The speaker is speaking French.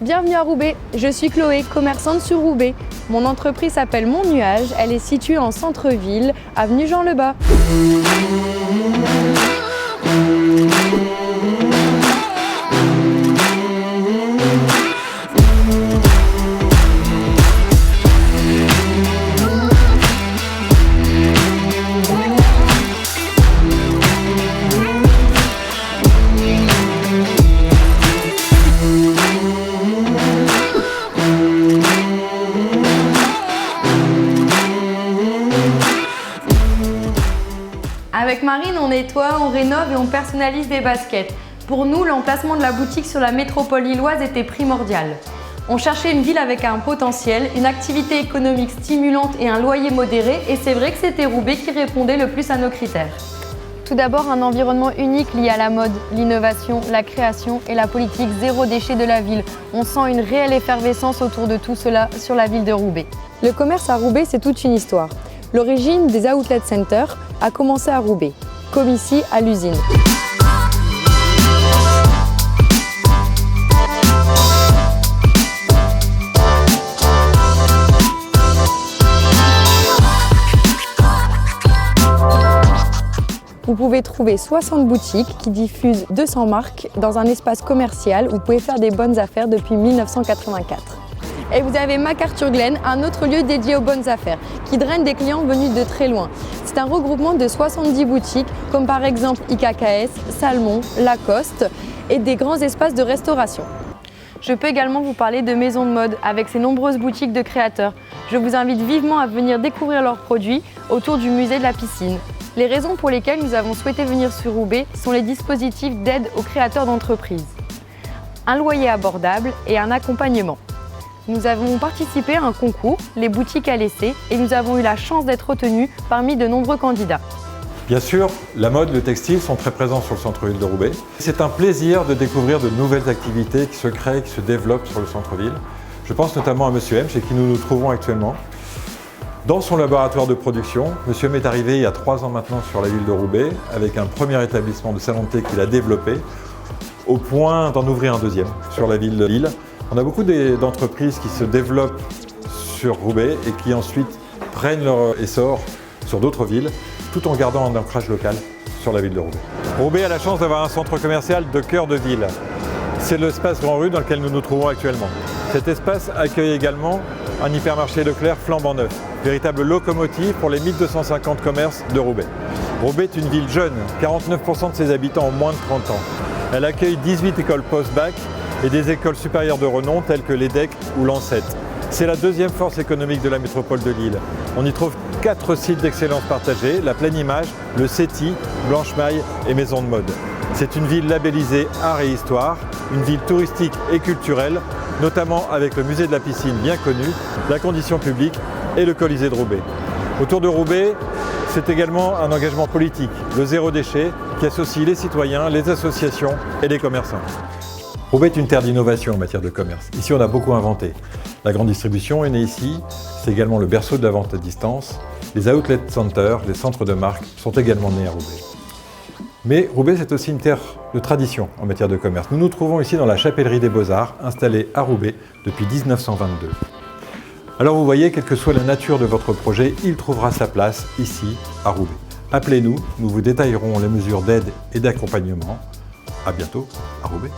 Bienvenue à Roubaix, je suis Chloé, commerçante sur Roubaix. Mon entreprise s'appelle Mon Nuage, elle est située en centre-ville, avenue Jean Lebas. Avec Marine, on nettoie, on rénove et on personnalise des baskets. Pour nous, l'emplacement de la boutique sur la métropole lilloise était primordial. On cherchait une ville avec un potentiel, une activité économique stimulante et un loyer modéré, et c'est vrai que c'était Roubaix qui répondait le plus à nos critères. Tout d'abord, un environnement unique lié à la mode, l'innovation, la création et la politique zéro déchet de la ville. On sent une réelle effervescence autour de tout cela sur la ville de Roubaix. Le commerce à Roubaix, c'est toute une histoire. L'origine des Outlet Centers a commencé à Roubaix, comme ici à l'usine. Vous pouvez trouver 60 boutiques qui diffusent 200 marques dans un espace commercial où vous pouvez faire des bonnes affaires depuis 1984. Et vous avez MacArthurGlen, un autre lieu dédié aux bonnes affaires, qui draine des clients venus de très loin. C'est un regroupement de 70 boutiques, comme par exemple IKKS, Salmon, Lacoste et des grands espaces de restauration. Je peux également vous parler de maisons de mode, avec ses nombreuses boutiques de créateurs. Je vous invite vivement à venir découvrir leurs produits autour du musée de la piscine. Les raisons pour lesquelles nous avons souhaité venir sur Roubaix sont les dispositifs d'aide aux créateurs d'entreprises, un loyer abordable et un accompagnement. Nous avons participé à un concours, les boutiques à l'essai, et nous avons eu la chance d'être retenus parmi de nombreux candidats. Bien sûr, la mode, le textile sont très présents sur le centre-ville de Roubaix. C'est un plaisir de découvrir de nouvelles activités qui se créent, qui se développent sur le centre-ville. Je pense notamment à Monsieur M, chez qui nous nous trouvons actuellement. Dans son laboratoire de production, Monsieur M est arrivé il y a 3 ans maintenant sur la ville de Roubaix, avec un premier établissement de salon de thé qu'il a développé, au point d'en ouvrir un deuxième sur la ville de Lille. On a beaucoup d'entreprises qui se développent sur Roubaix et qui ensuite prennent leur essor sur d'autres villes, tout en gardant un ancrage local sur la ville de Roubaix. Roubaix a la chance d'avoir un centre commercial de cœur de ville. C'est l'espace Grand Rue dans lequel nous nous trouvons actuellement. Cet espace accueille également un hypermarché Leclerc flambant neuf, véritable locomotive pour les 1250 commerces de Roubaix. Roubaix est une ville jeune, 49% de ses habitants ont moins de 30 ans. Elle accueille 18 écoles post-bac et des écoles supérieures de renom telles que l'EDEC ou l'ANSET. C'est la deuxième force économique de la métropole de Lille. On y trouve 4 sites d'excellence partagés, la Pleine Image, le CETI, Blanche-Maille et Maison de Mode. C'est une ville labellisée Art et Histoire, une ville touristique et culturelle, notamment avec le musée de la piscine bien connu, la condition publique et le Colisée de Roubaix. Autour de Roubaix, c'est également un engagement politique, le zéro déchet, qui associe les citoyens, les associations et les commerçants. Roubaix est une terre d'innovation en matière de commerce. Ici, on a beaucoup inventé. La grande distribution est née ici, c'est également le berceau de la vente à distance. Les outlet centers, les centres de marque, sont également nés à Roubaix. Mais Roubaix, c'est aussi une terre de tradition en matière de commerce. Nous nous trouvons ici dans la Chapellerie des Beaux-Arts, installée à Roubaix depuis 1922. Alors vous voyez, quelle que soit la nature de votre projet, il trouvera sa place ici, à Roubaix. Appelez-nous, nous vous détaillerons les mesures d'aide et d'accompagnement. À bientôt à Roubaix.